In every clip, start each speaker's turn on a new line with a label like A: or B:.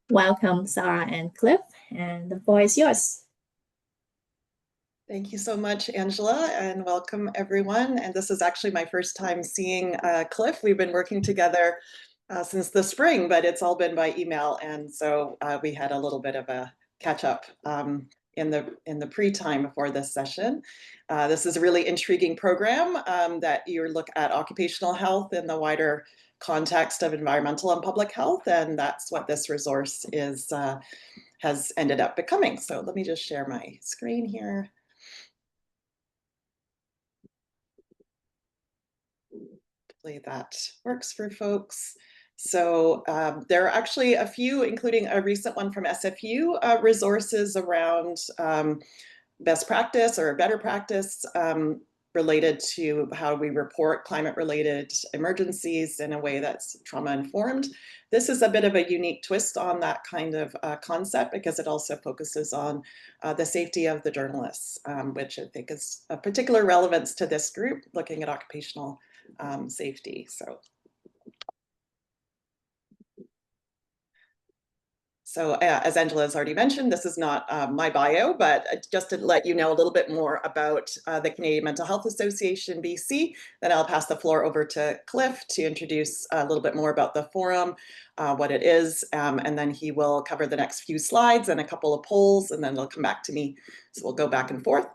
A: Welcome, Sarah and Cliff, and the floor is yours.
B: Thank you so much, Angela, and welcome everyone. And this is actually my first time seeing Cliff. We've been working together since the spring, but it's all been by email. And so we had a little bit of a catch up in the pre-time before this session. This is a really intriguing program that you look at occupational health in the wider context of environmental and public health. And that's what this resource has ended up becoming. So let me just share my screen here. Hopefully that works for folks. So there are actually a few, including a recent one from SFU, resources around best practice or better practice related to how we report climate-related emergencies in a way that's trauma-informed. This is a bit of a unique twist on that kind of concept because it also focuses on the safety of the journalists, which I think is of particular relevance to this group, looking at occupational safety. So as Angela has already mentioned, this is not my bio, but just to let you know a little bit more about the Canadian Mental Health Association BC, then I'll pass the floor over to Cliff to introduce a little bit more about the forum, what it is, and then he will cover the next few slides and a couple of polls, and then they'll come back to me. So we'll go back and forth.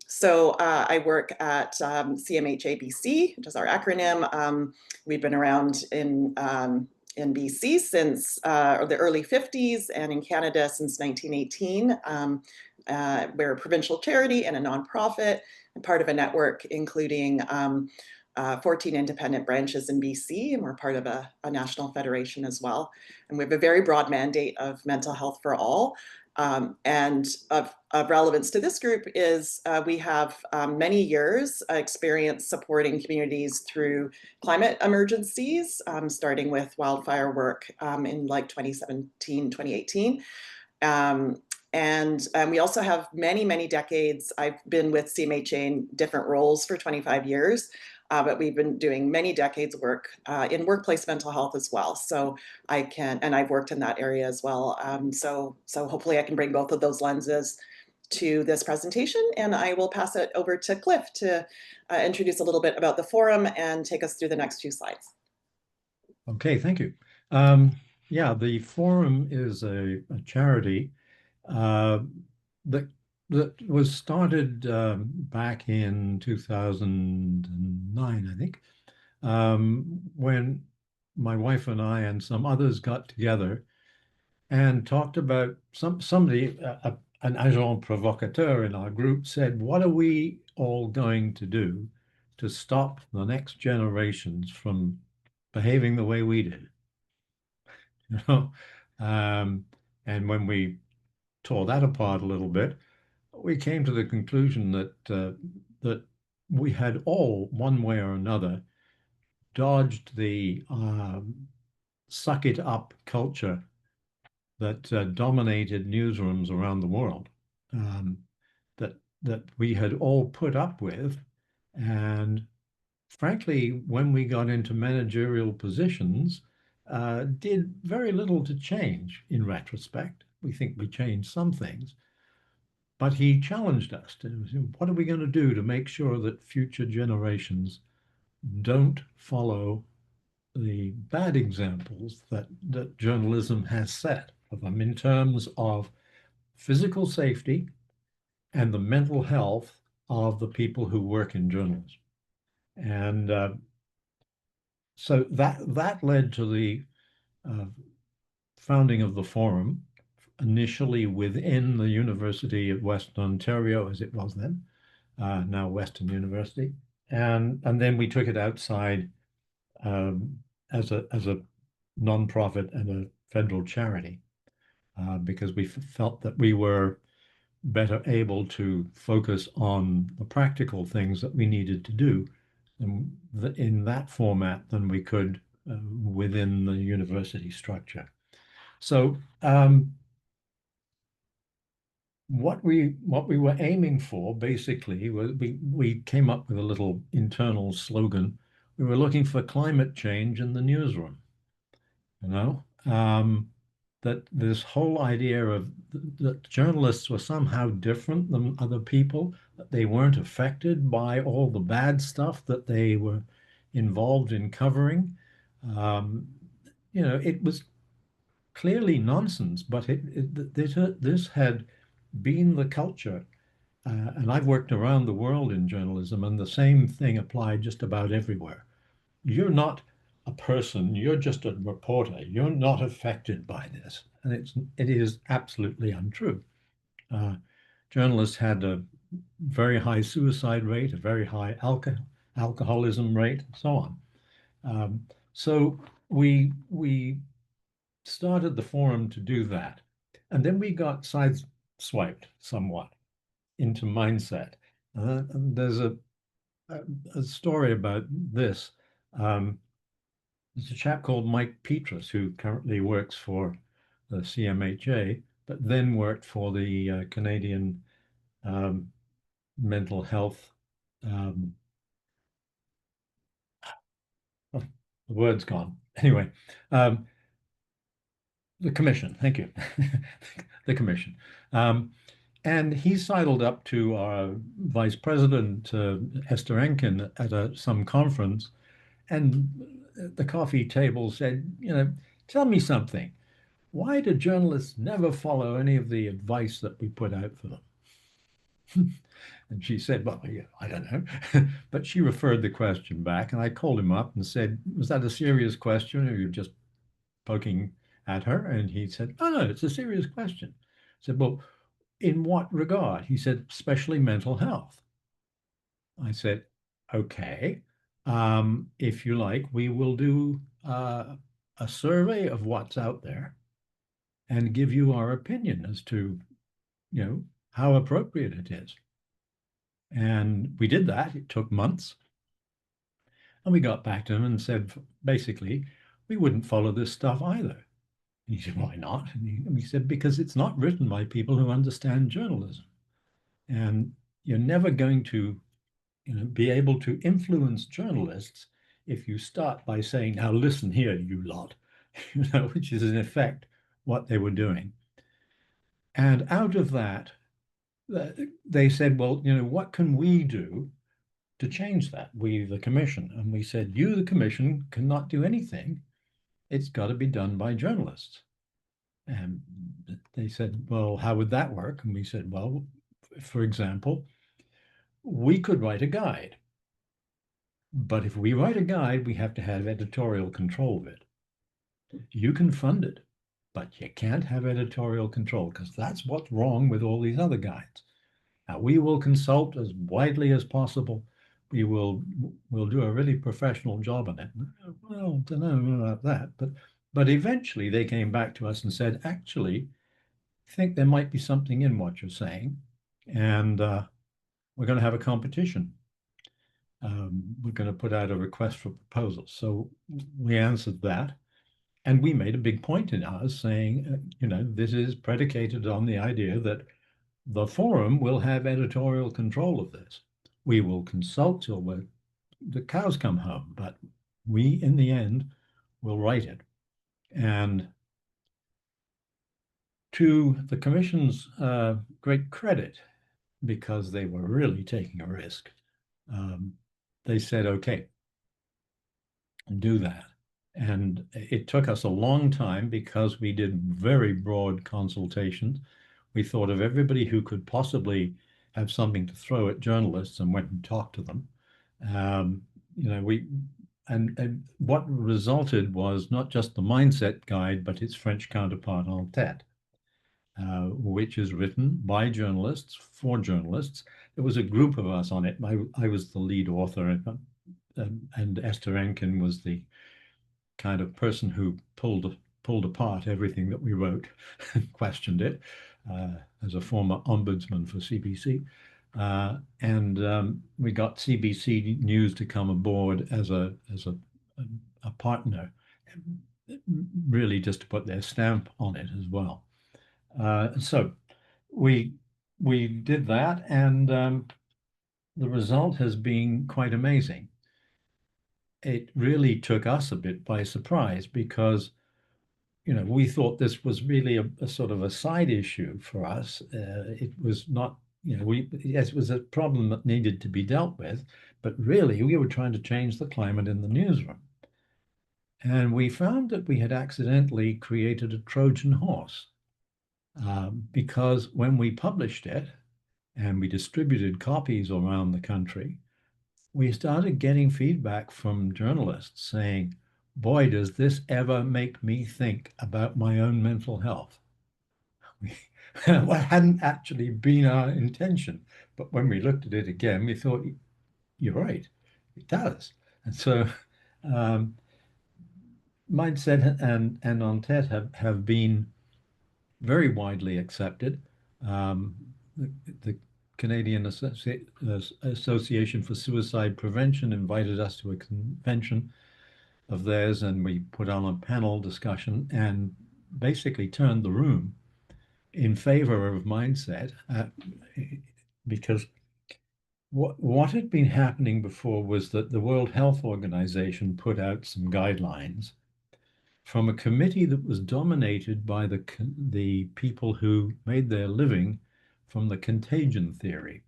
B: So I work at CMHA BC, which is our acronym. We've been around in BC since the early 50s and in Canada since 1918. We're a provincial charity and a nonprofit and part of a network including 14 independent branches in BC, and we're part of a national federation as well. And we have a very broad mandate of mental health for all. And of relevance to this group is we have many years experience supporting communities through climate emergencies, starting with wildfire work in like 2017, 2018. And we also have many, many decades. I've been with CMHA in different roles for 25 years. But we've been doing many decades work in workplace mental health as well. So and I've worked in that area as well. So hopefully I can bring both of those lenses to this presentation, and I will pass it over to Cliff to introduce a little bit about the forum and take us through the next few slides.
C: Okay, thank you. Yeah, the forum is a charity that was started back in 2009, I think, when my wife and I and some others got together and talked about somebody, an agent provocateur in our group said, what are we all going to do to stop the next generations from behaving the way we did? You know, and when we tore that apart a little bit, we came to the conclusion that we had all, one way or another, dodged the suck it up culture that dominated newsrooms around the world, that we had all put up with. And frankly, when we got into managerial positions, did very little to change in retrospect. We think we changed some things. But he challenged us to, what are we going to do to make sure that future generations don't follow the bad examples that journalism has set of them in terms of physical safety and the mental health of the people who work in journalism. And so that led to the founding of the forum, initially within the University of Western Ontario, as it was then, now Western University, and then we took it outside as a nonprofit and a federal charity because we felt that we were better able to focus on the practical things that we needed to do in that format than we could within the university structure. So what we were aiming for basically was we came up with a little internal slogan. We were looking for climate change in the newsroom. You know, that this whole idea of that journalists were somehow different than other people, that they weren't affected by all the bad stuff that they were involved in covering. It was clearly nonsense, but this had been the culture. And I've worked around the world in journalism, and the same thing applied just about everywhere. You're not a person, you're just a reporter. You're not affected by this. And it is absolutely untrue. Journalists had a very high suicide rate, a very high alcoholism rate, and so on. So we started the forum to do that. And then we got sideswiped somewhat into mindset. And there's a story about this. There's a chap called Mike Petrus who currently works for the CMHA, but then worked for the Canadian mental health. Oh, the word's gone. Anyway, the commission. Thank you, the commission. And he sidled up to our vice president, Esther Enkin, at some conference, and at the coffee table said, tell me something. Why do journalists never follow any of the advice that we put out for them? And she said, well, yeah, I don't know. But she referred the question back, and I called him up and said, was that a serious question, or are you just poking at her? And he said, oh, no, it's a serious question. I said, well, in what regard? He said, especially mental health. I said, okay, if you like, we will do a survey of what's out there and give you our opinion as to, how appropriate it is. And we did that. It took months. And we got back to him and said, basically, we wouldn't follow this stuff either. And he said, why not? And he said, because it's not written by people who understand journalism. And you're never going to be able to influence journalists if you start by saying, now listen here, you lot, which is in effect what they were doing. And out of that, they said, well, what can we do to change that? We, the commission. And we said, you, the commission, cannot do anything. It's got to be done by journalists. And they said, well, how would that work? And we said, well, for example, we could write a guide. But if we write a guide, we have to have editorial control of it. You can fund it, but you can't have editorial control because that's what's wrong with all these other guides. Now, we will consult as widely as possible. We'll do a really professional job on it. Well, I don't know about that, but eventually they came back to us and said, actually, I think there might be something in what you're saying, and we're going to have a competition. We're going to put out a request for proposals. So we answered that, and we made a big point in ours saying, this is predicated on the idea that the forum will have editorial control of this. We will consult till the cows come home, but we, in the end, will write it. And to the commission's great credit, because they were really taking a risk, they said, okay, do that. And it took us a long time because we did very broad consultations. We thought of everybody who could possibly have something to throw at journalists and went and talked to them. And what resulted was not just the mindset guide, but its French counterpart en tête, which is written by journalists for journalists. There was a group of us on it. I was the lead author, and Esther Enkin was the kind of person who pulled apart everything that we wrote and questioned it as a former ombudsman for CBC. And we got CBC News to come aboard as a partner, really just to put their stamp on it as well. So we did that, and the result has been quite amazing. It really took us a bit by surprise because we thought this was really a sort of a side issue for us. It was not, yes, it was a problem that needed to be dealt with, but really we were trying to change the climate in the newsroom. And we found that we had accidentally created a Trojan horse, because when we published it and we distributed copies around the country, we started getting feedback from journalists saying, boy, does this ever make me think about my own mental health. Well, it hadn't actually been our intention, but when we looked at it again, we thought, you're right, it does. And so mindset and on-TED have been very widely accepted. The Canadian Association for Suicide Prevention invited us to a convention of theirs, and we put on a panel discussion and basically turned the room in favor of mindset, because what had been happening before was that the World Health Organization put out some guidelines from a committee that was dominated by the people who made their living from the contagion theory.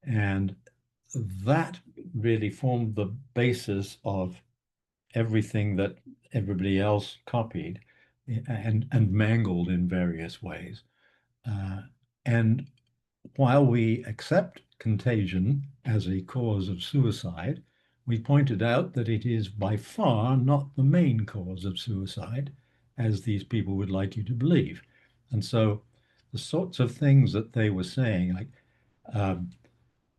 C: And that really formed the basis of everything that everybody else copied and mangled in various ways. And while we accept contagion as a cause of suicide, we pointed out that it is by far not the main cause of suicide, as these people would like you to believe. And so the sorts of things that they were saying, like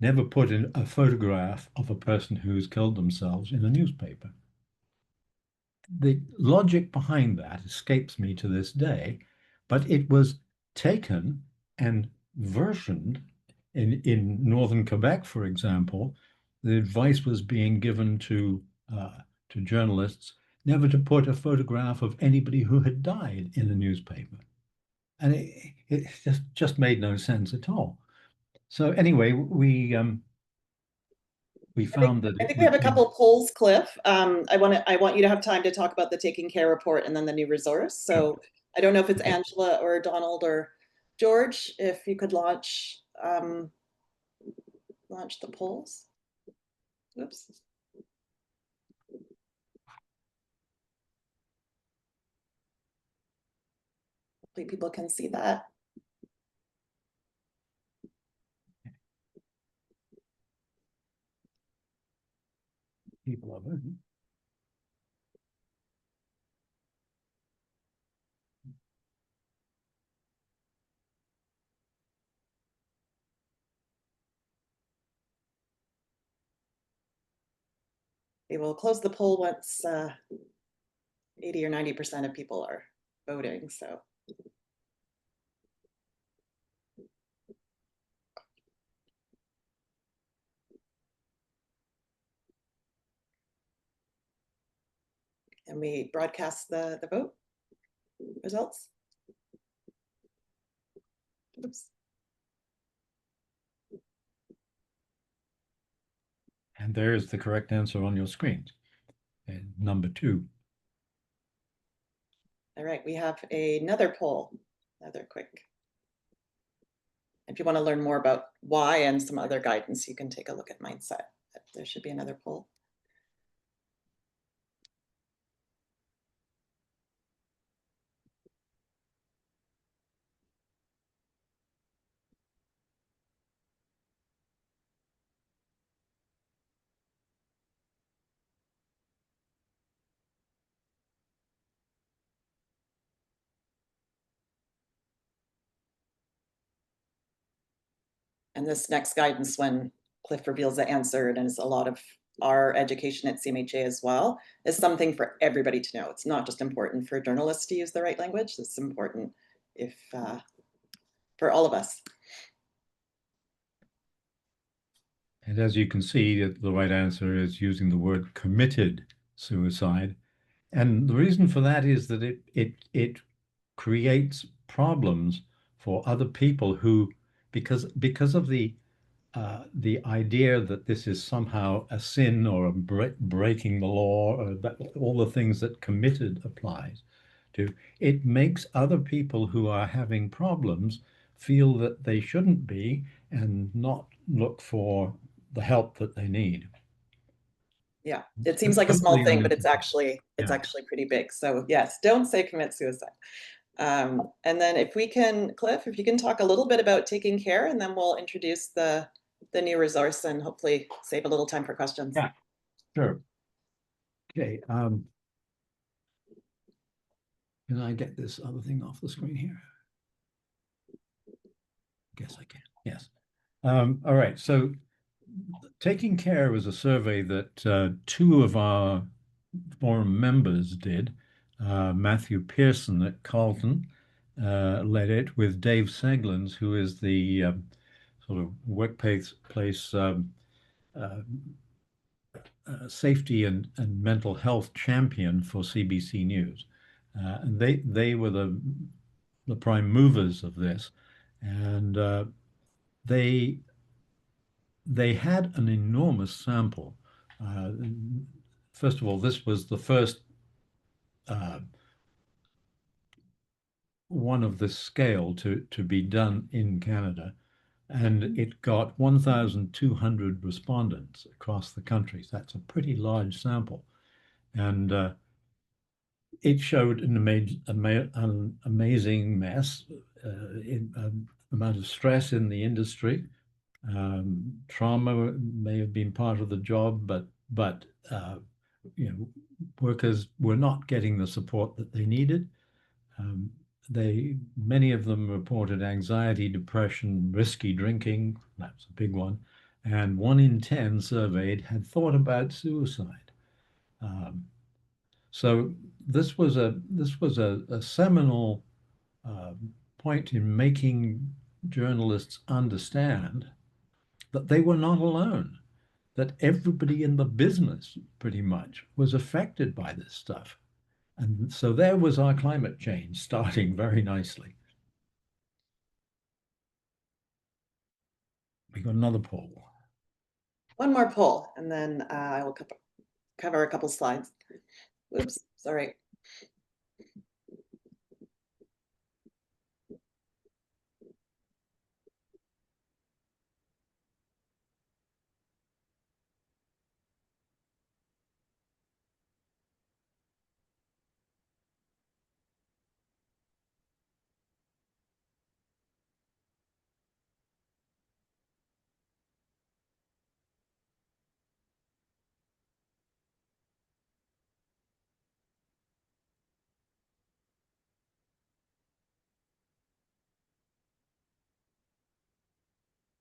C: never put in a photograph of a person who's killed themselves in a newspaper. The logic behind that escapes me to this day, but it was taken and versioned in northern Quebec, for example. The advice was being given to journalists never to put a photograph of anybody who had died in a newspaper, and it just made no sense at all. So anyway, we found that
B: I think we have a couple of polls, Cliff. I want you to have time to talk about the Taking Care report and then the new resource. So I don't know if it's Angela or Donald or George, if you could launch the polls. Oops. Hopefully people can see that.
C: People of it.
B: We will close the poll once 80 or 90% of people are voting. So. And we broadcast the vote results. Oops.
C: And there's the correct answer on your screen. And number 2.
B: All right, we have another poll, another quick. If you want to learn more about why and some other guidance, you can take a look at mindset. There should be another poll. And this next guidance, when Cliff reveals the answer, and it's a lot of our education at CMHA as well, is something for everybody to know. It's not just important for journalists to use the right language. It's important for all of us.
C: And as you can see, the right answer is using the word committed suicide. And the reason for that is that it creates problems for other people who, because of the idea that this is somehow a sin or a breaking the law, or that all the things that committed applies. to. It makes other people who are having problems feel that they shouldn't be and not look for the help that they need.
B: Yeah, it seems like a small
C: Totally
B: thing, but it's
C: unnecessary.
B: actually pretty big. So yes, don't say commit suicide. And then if we can, Cliff, if you can talk a little bit about taking care, and then we'll introduce the new resource and hopefully save a little time for questions.
C: Yeah, sure. Okay. Can I get this other thing off the screen here? Guess I can. Yes. All right. So taking care was a survey that two of our forum members did. Matthew Pearson at Carleton led it with Dave Seglins, who is the sort of workplace safety and mental health champion for CBC News. And they were the prime movers of this. And they had an enormous sample. First of all, this was the first one of this scale to be done in Canada, and it got 1,200 respondents across the country. So that's a pretty large sample, and it showed an amazing mess, amount of stress in the industry. Trauma may have been part of the job, but workers were not getting the support that they needed. Many of them reported anxiety, depression, risky drinking. That's a big one. And 1 in 10 surveyed had thought about suicide. So this was a seminal point in making journalists understand that they were not alone, that everybody in the business pretty much was affected by this stuff. And so there was our climate change starting very nicely. We got another poll.
B: One more poll, and then I will cover a couple slides. Oops, sorry.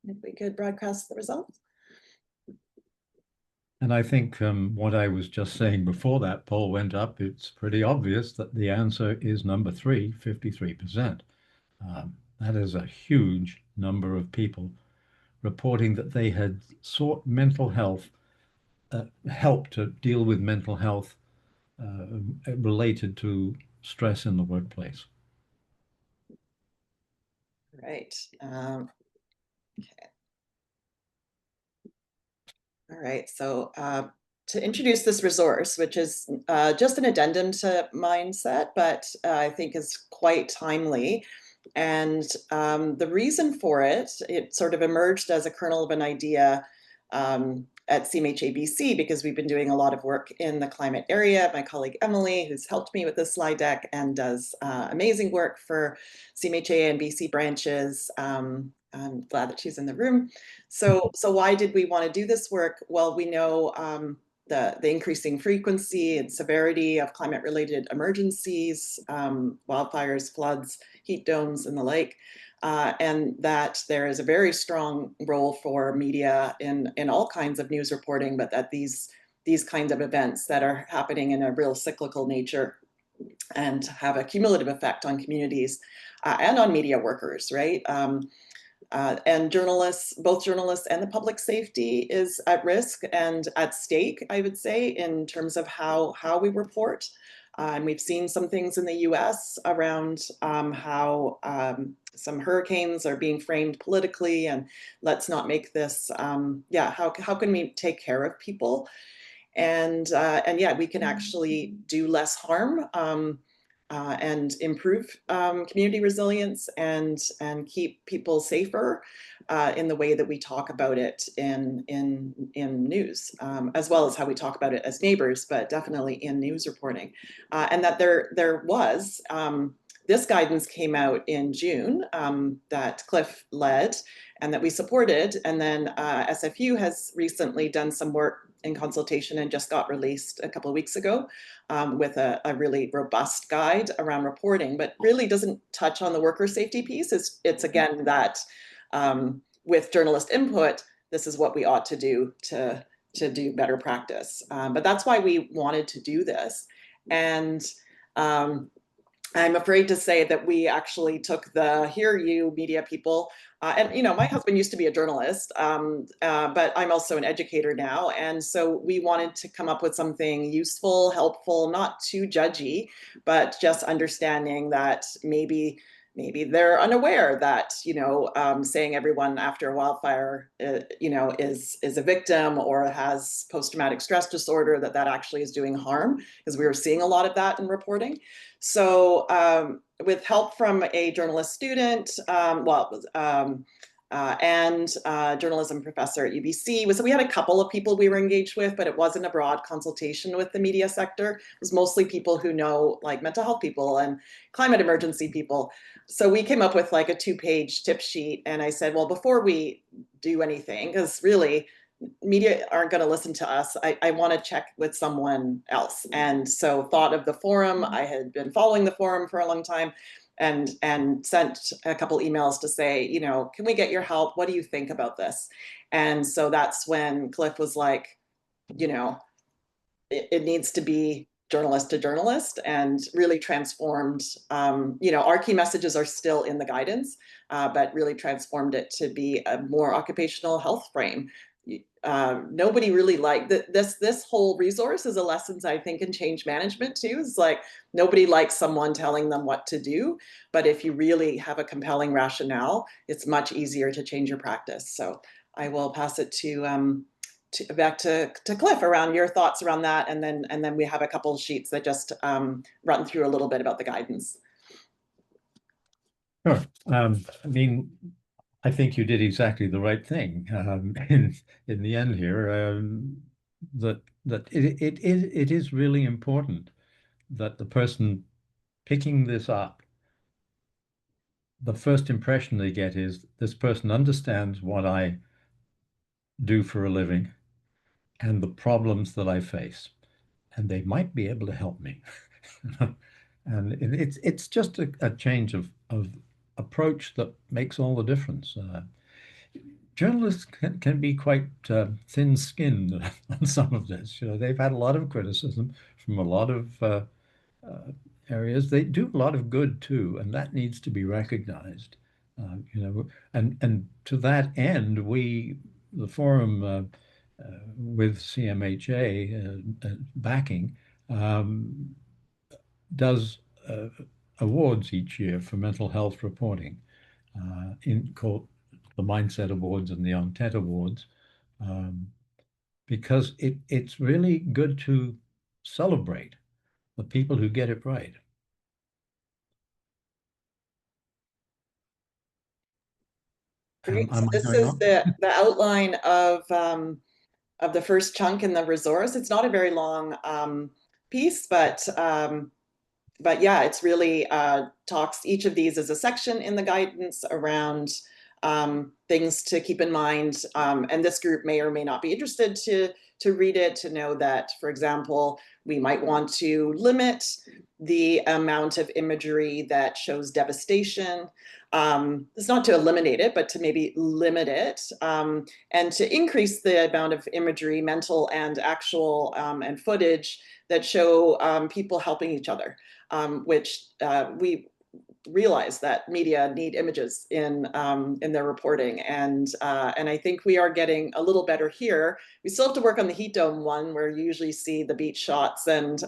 B: If we could broadcast the results.
C: And I think what I was just saying before that poll went up, it's pretty obvious that the answer is number 3, 53%. That is a huge number of people reporting that they had sought mental health, help to deal with mental health related to stress in the workplace.
B: Right. Okay. All right. So to introduce this resource, which is just an addendum to Mindset, but I think is quite timely. And the reason for it, it sort of emerged as a kernel of an idea at CMHA BC, because we've been doing a lot of work in the climate area. My colleague Emily, who's helped me with this slide deck and does amazing work for CMHA and BC branches. I'm glad that she's in the room. So why did we want to do this work? Well, we know the increasing frequency and severity of climate-related emergencies, wildfires, floods, heat domes, and the like, and that there is a very strong role for media in all kinds of news reporting, but that these kinds of events that are happening in a real cyclical nature and have a cumulative effect on communities and on media workers, right? And journalists, both journalists and the public safety is at risk and at stake, I would say, in terms of how we report. And we've seen some things in the US around how some hurricanes are being framed politically, and let's not make this, how can we take care of people? And yeah, we can actually do less harm and improve community resilience and keep people safer in the way that we talk about it in news, as well as how we talk about it as neighbors, but definitely in news reporting. And that there was, this guidance came out in June that Cliff led and that we supported. And then SFU has recently done some work in consultation and just got released a couple of weeks ago with a really robust guide around reporting, but really doesn't touch on the worker safety piece. It's again that with journalist input, this is what we ought to do to do better practice. But that's why we wanted to do this. And I'm afraid to say that we actually took the hear you media people, and you know, my husband used to be a journalist, but I'm also an educator now. And so we wanted to come up with something useful, helpful, not too judgy, but just understanding that maybe they're unaware that, you know, saying everyone after a wildfire, you know, is a victim or has post-traumatic stress disorder, that actually is doing harm, because we were seeing a lot of that in reporting. So with help from a journalist student, and journalism professor at UBC. So we had a couple of people we were engaged with, but it wasn't a broad consultation with the media sector. It was mostly people who know, like mental health people and climate emergency people. So we came up with like a 2-page tip sheet. And I said, well, before we do anything, because really media aren't going to listen to us, I want to check with someone else. And so thought of the forum. I had been following the forum for a long time, and sent a couple emails to say, you know, can we get your help? What do you think about this? And so that's when Cliff was like, you know, it needs to be journalist to journalist, and really transformed, you know, our key messages are still in the guidance, but really transformed it to be a more occupational health frame. Nobody really liked this whole resource is a lessons, I think, in change management too. It's like nobody likes someone telling them what to do, but if you really have a compelling rationale, it's much easier to change your practice. So I will pass it to back to Cliff around your thoughts around that, and then we have a couple of sheets that just run through a little bit about the guidance.
C: Sure. I mean, I think you did exactly the right thing in the end here. That it is really important that the person picking this up, the first impression they get is this person understands what I do for a living and the problems that I face, and they might be able to help me. And it's just a change of approach that makes all the difference. Journalists can be quite thin-skinned on some of this. You know, they've had a lot of criticism from a lot of areas. They do a lot of good too, and that needs to be recognized. You know, and to that end, the forum with CMHA backing does awards each year for mental health reporting, called the Mindset Awards and the On-TED Awards, because it's really good to celebrate the people who get it right.
B: Great. So this is the outline of the first chunk in the resource. It's not a very long piece, but yeah, it's really talks, each of these is a section in the guidance around things to keep in mind. And this group may or may not be interested to read it, to know that, for example, we might want to limit the amount of imagery that shows devastation. It's not to eliminate it, but to maybe limit it, and to increase the amount of imagery, mental and actual, and footage that show people helping each other, which we realize that media need images in their reporting, and I think we are getting a little better here. We still have to work on the heat dome one, where you usually see the beach shots, and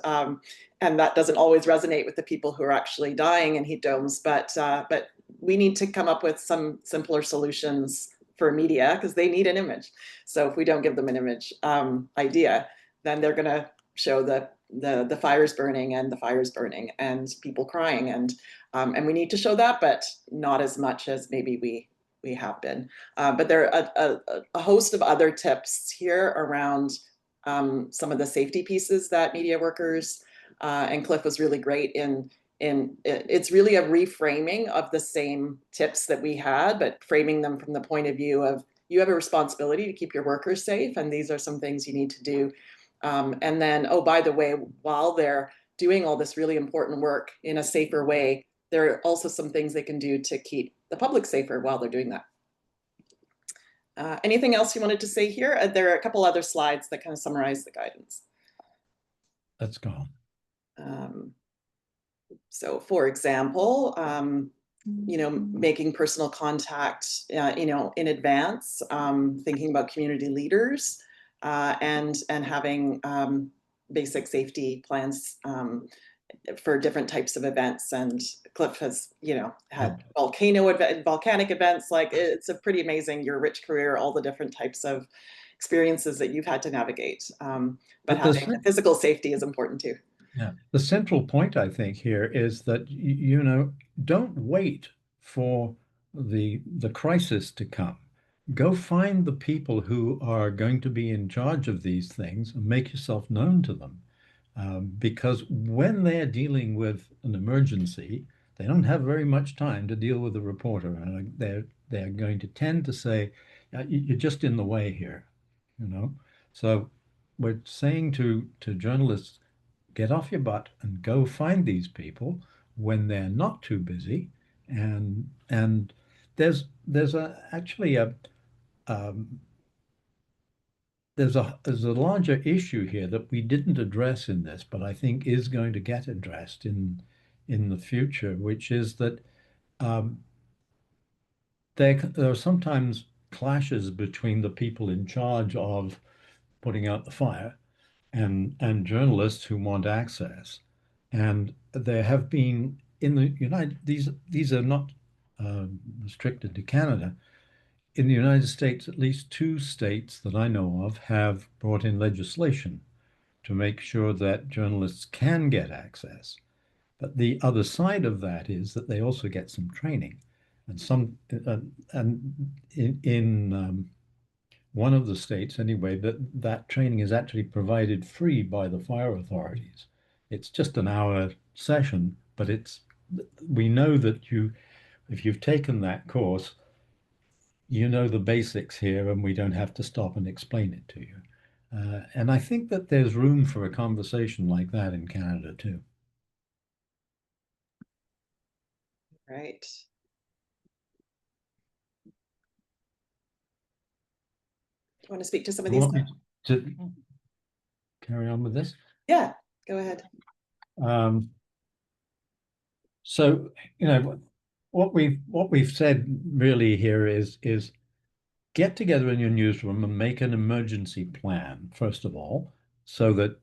B: that doesn't always resonate with the people who are actually dying in heat domes. But we need to come up with some simpler solutions for media, because they need an image. So if we don't give them an image idea, then they're going to show the the fires burning and the fires burning and people crying, and we need to show that, but not as much as maybe we have been. But there are a host of other tips here around some of the safety pieces that media workers, and Cliff was really great in it's really a reframing of the same tips that we had, but framing them from the point of view of you have a responsibility to keep your workers safe, and these are some things you need to do. And then, oh, by the way, while they're doing all this really important work in a safer way, there are also some things they can do to keep the public safer while they're doing that. Anything else you wanted to say here? There are a couple other slides that kind of summarize the guidance.
C: Let's go.
B: So for example, making personal contact, in advance, thinking about community leaders, and having basic safety plans for different types of events. And Cliff has, had volcanic events. Like, it's a pretty amazing, your rich career, all the different types of experiences that you've had to navigate. But having physical safety is important too.
C: Yeah, the central point, I think, here is that, don't wait for the crisis to come. Go find the people who are going to be in charge of these things and make yourself known to them. Because when they're dealing with an emergency, they don't have very much time to deal with a reporter, and they're going to tend to say, "You're just in the way here," So we're saying to journalists, get off your butt and go find these people when they're not too busy. And there's actually a larger issue here that we didn't address in this, but I think is going to get addressed in the future, which is that there are sometimes clashes between the people in charge of putting out the fire and journalists who want access. And there have been in the these are not restricted to Canada. In the United States, at least 2 states that I know of have brought in legislation to make sure that journalists can get access. But the other side of that is that they also get some training, and in one of the states anyway, that training is actually provided free by the fire authorities. It's just an hour session, but we know that if you've taken that course, you know the basics here, and we don't have to stop and explain it to you. And I think that there's room for a conversation like that in Canada too.
B: Right. Do you want to speak to some of these?
C: To carry on with this?
B: Yeah, go ahead.
C: So, what we've said really here is get together in your newsroom and make an emergency plan, first of all, so that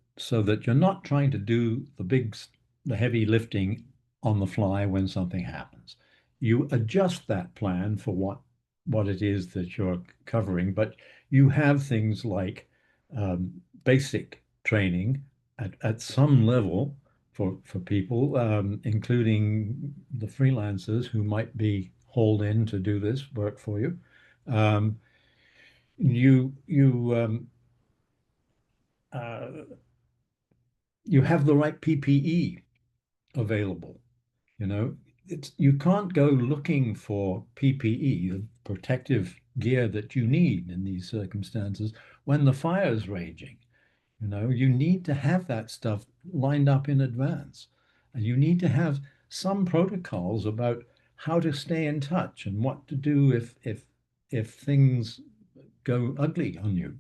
C: you're not trying to do the heavy lifting on the fly when something happens. You adjust that plan for what it is that you're covering, but you have things like basic training at some level for people, including the freelancers who might be hauled in to do this work for you. You have the right PPE available. You can't go looking for PPE, the protective gear that you need in these circumstances, when the fire is raging. You need to have that stuff lined up in advance, and you need to have some protocols about how to stay in touch and what to do if things go ugly on you.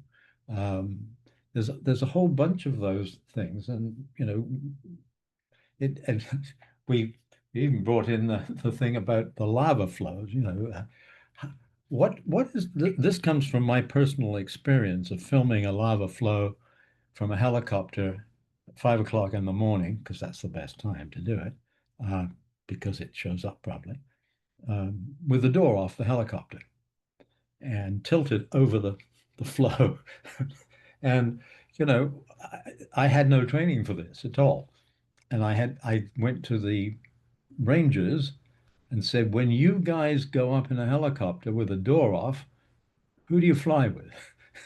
C: There's a whole bunch of those things, and and we even brought in the thing about the lava flows. What is this comes from my personal experience of filming a lava flow from a helicopter at 5 o'clock in the morning, because that's the best time to do it, because it shows up properly, with the door off the helicopter and tilted over the flow. And you know, I had no training for this at all. And I went to the Rangers and said, when you guys go up in a helicopter with a door off, who do you fly with?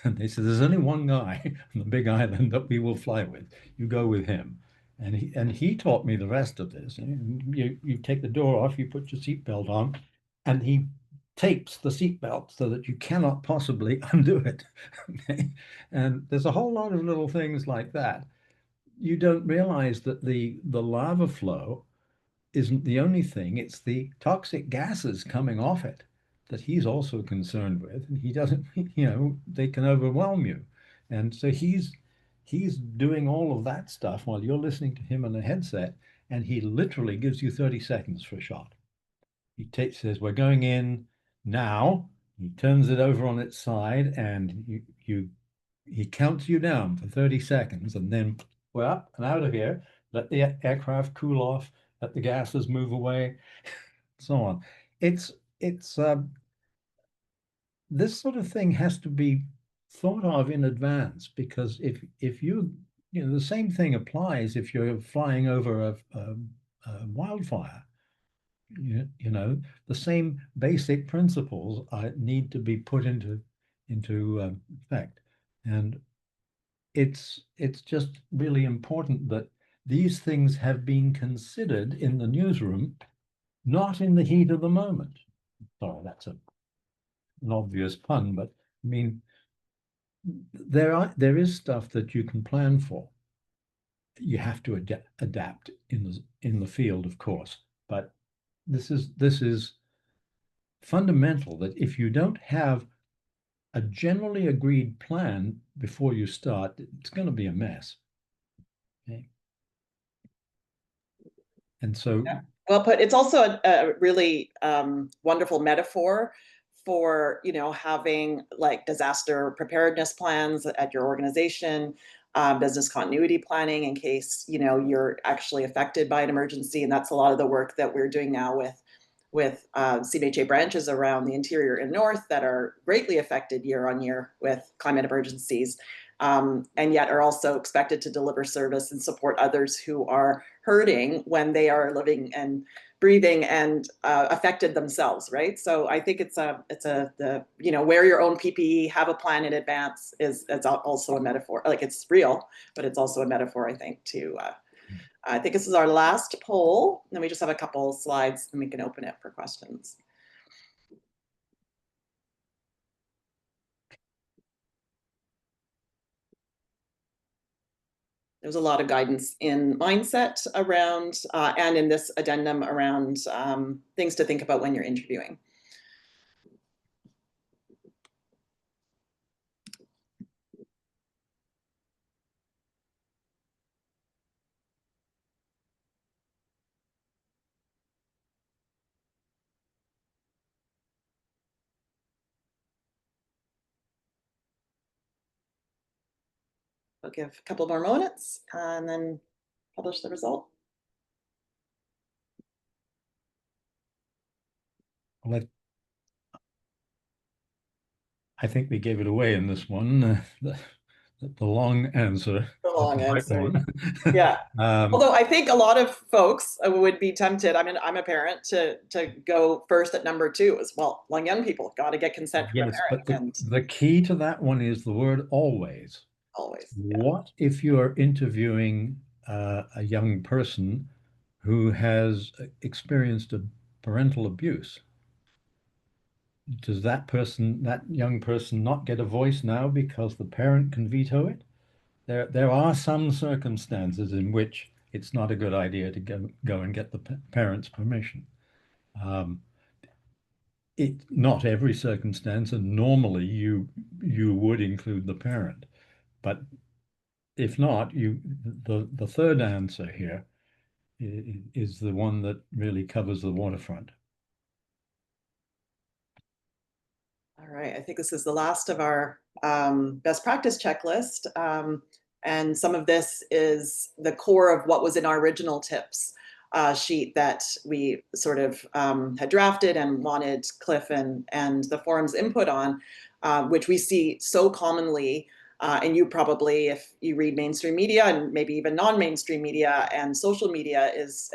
C: And they said, there's only one guy on the big island that we will fly with. You go with him. And he taught me the rest of this. You take the door off, you put your seatbelt on, and he tapes the seatbelt so that you cannot possibly undo it. Okay? And there's a whole lot of little things like that. You don't realize that the lava flow isn't the only thing, it's the toxic gases coming off it that he's also concerned with. And he doesn't, you know, they can overwhelm you. And so he's doing all of that stuff while you're listening to him on a headset, and he literally gives you 30 seconds for a shot. He says, we're going in now. He turns it over on its side, and he counts you down for 30 seconds, and then we're up and out of here. Let the aircraft cool off, let the gases move away, so on. It's this sort of thing has to be thought of in advance, because if you know, the same thing applies if you're flying over a wildfire. You know, the same basic principles need to be put into effect, and it's just really important that these things have been considered in the newsroom, not in the heat of the moment. Sorry, that's an obvious pun, but I mean, there is stuff that you can plan for. You have to adapt in the field, of course, but this is fundamental, that if you don't have a generally agreed plan before you start, it's going to be a mess. Okay. And so,
B: Yeah. Well put. It's also a really wonderful metaphor for, you know, having like disaster preparedness plans at your organization, business continuity planning in case, you know, you're actually affected by an emergency. And that's a lot of the work that we're doing now with CMHA branches around the interior and north that are greatly affected year on year with climate emergencies, and yet are also expected to deliver service and support others who are hurting when they are living and breathing and affected themselves, right? So I think the, you know, wear your own PPE, have a plan in advance is also a metaphor. Like, it's real, but it's also a metaphor, I think, to I think this is our last poll. Then we just have a couple slides and we can open it for questions. There's a lot of guidance in mindset around, and in this addendum around things to think about when you're interviewing. I'll give a couple more moments and then publish the result.
C: I think we gave it away in this one. The long answer.
B: The long answer.
C: One.
B: Yeah. Although I think a lot of folks would be tempted. I mean, I'm a parent to go first at number 2 as well. Young people got to get consent from a parent.
C: But the key to that one is the word always.
B: Always.
C: What if you are interviewing a young person who has experienced a parental abuse? Does that young person not get a voice now because the parent can veto it? There are some circumstances in which it's not a good idea to go and get the parent's permission. Not every circumstance, and normally you would include the parent, but if not, the third answer here is the one that really covers the waterfront.
B: All right, I think this is the last of our best practice checklist. And some of this is the core of what was in our original tips sheet that we sort of had drafted and wanted Cliff and the forum's input on, which we see so commonly And you probably, if you read mainstream media and maybe even non-mainstream media and social media, is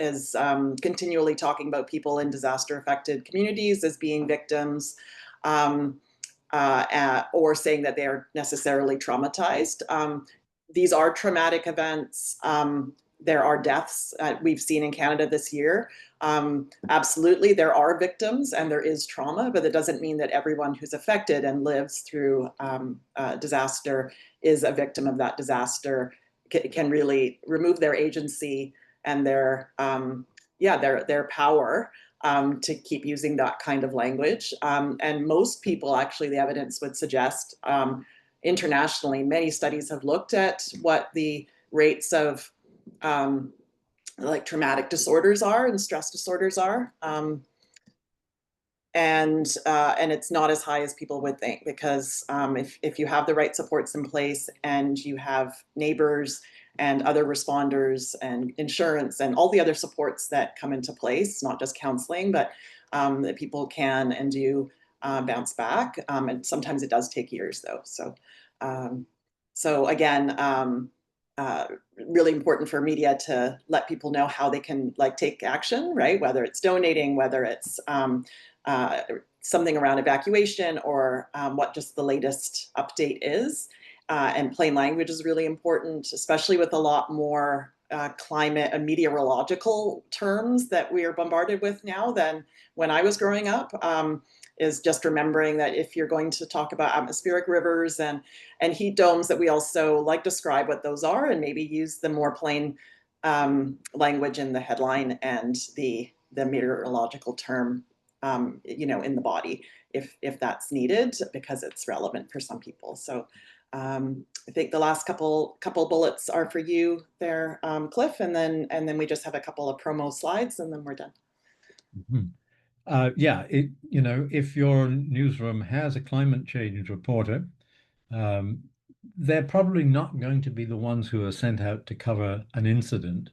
B: continually talking about people in disaster-affected communities as being victims, or saying that they are necessarily traumatized. These are traumatic events. There are deaths we've seen in Canada this year. Absolutely, there are victims and there is trauma, but it doesn't mean that everyone who's affected and lives through disaster is a victim of that disaster. Can really remove their agency and their power to keep using that kind of language. And most people, actually, the evidence would suggest, internationally, many studies have looked at what the rates of like traumatic disorders are and stress disorders are. And it's not as high as people would think, because if you have the right supports in place and you have neighbors and other responders and insurance and all the other supports that come into place, not just counseling, but that people can and do bounce back. And sometimes it does take years, though. So again, really important for media to let people know how they can take action, right? Whether it's donating, whether it's something around evacuation, or what just the latest update is. And plain language is really important, especially with a lot more climate and meteorological terms that we are bombarded with now than when I was growing up. Is just remembering that if you're going to talk about atmospheric rivers and heat domes, that we also describe what those are and maybe use the more plain language in the headline and the meteorological term in the body if that's needed, because it's relevant for some people. So I think the last couple bullets are for you there, Cliff, and then we just have a couple of promo slides and then we're done.
C: Mm-hmm. Yeah, if your newsroom has a climate change reporter, they're probably not going to be the ones who are sent out to cover an incident,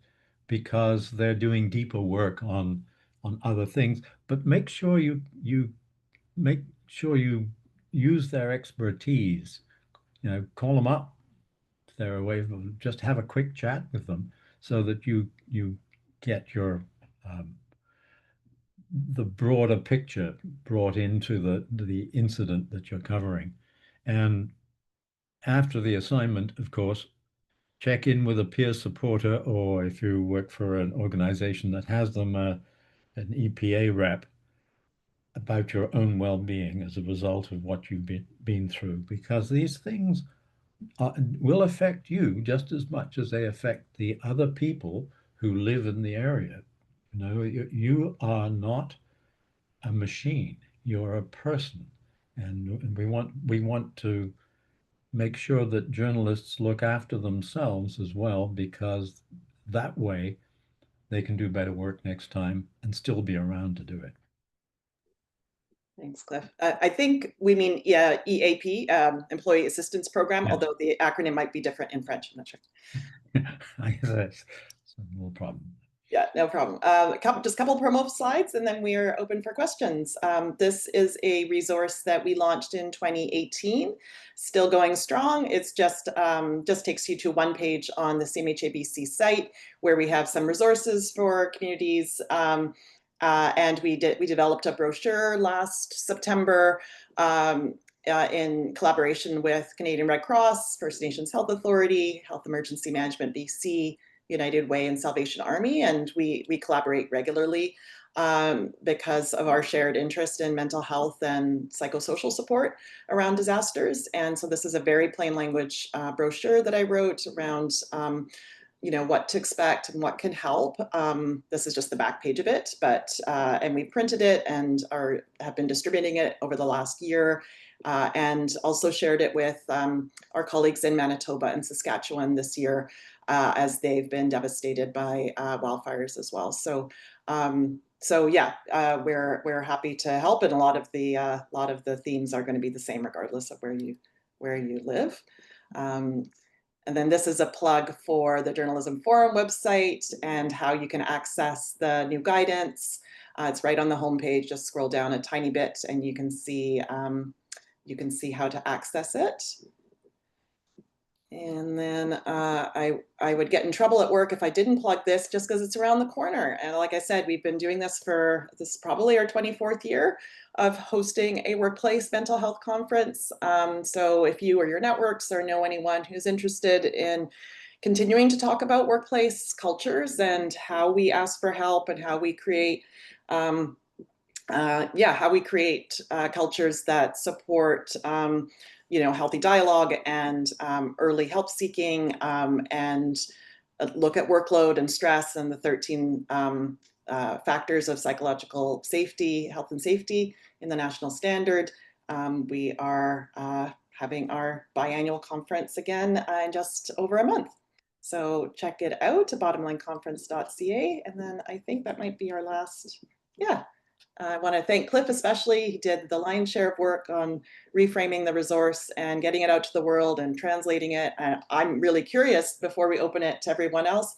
C: because they're doing deeper work on other things. But make sure you use their expertise. Call them up if they're away from, just have a quick chat with them, so that you get your the broader picture brought into the incident that you're covering. And after the assignment, of course, check in with a peer supporter, or if you work for an organization that has them, an EPA rep, about your own well-being as a result of what you've been through, because these things will affect you just as much as they affect the other people who live in the area. You are not a machine, you're a person. And we want to make sure that journalists look after themselves as well, because that way they can do better work next time and still be around to do it.
B: Thanks, Cliff. I think we mean EAP, Employee Assistance Program,
C: Yes.
B: Although the acronym might be different in French. I'm not sure.
C: I guess that's no problem.
B: Yeah, no problem. Just a couple promo slides and then we are open for questions. This is a resource that we launched in 2018, still going strong. It's just takes you to one page on the CMHA BC site, where we have some resources for communities. And we developed a brochure last September in collaboration with Canadian Red Cross, First Nations Health Authority, Health Emergency Management BC, United Way, and Salvation Army, and we collaborate regularly because of our shared interest in mental health and psychosocial support around disasters. And so this is a very plain language brochure that I wrote around what to expect and what can help. This is just the back page of it, but and we printed it and have been distributing it over the last year, and also shared it with our colleagues in Manitoba and Saskatchewan this year, as they've been devastated by wildfires as well. So yeah, we're happy to help, and a lot of the themes are going to be the same regardless of where you live. And then this is a plug for the Journalism Forum website and how you can access the new guidance. It's right on the homepage. Just scroll down a tiny bit and you can see how to access it. And then I would get in trouble at work if I didn't plug this, just because it's around the corner. And like I said, we've been doing this this is probably our 24th year of hosting a workplace mental health conference. So if you or your networks or know anyone who's interested in continuing to talk about workplace cultures and how we ask for help and how we create cultures that support healthy dialogue and early help seeking, and look at workload and stress and the 13 factors of psychological safety, health and safety in the national standard. We are having our biannual conference again in just over a month. So check it out, bottomlineconference.ca. And then I think that might be our last, yeah. I want to thank Cliff especially. He did the lion's share of work on reframing the resource and getting it out to the world and translating it. I'm really curious, before we open it to everyone else,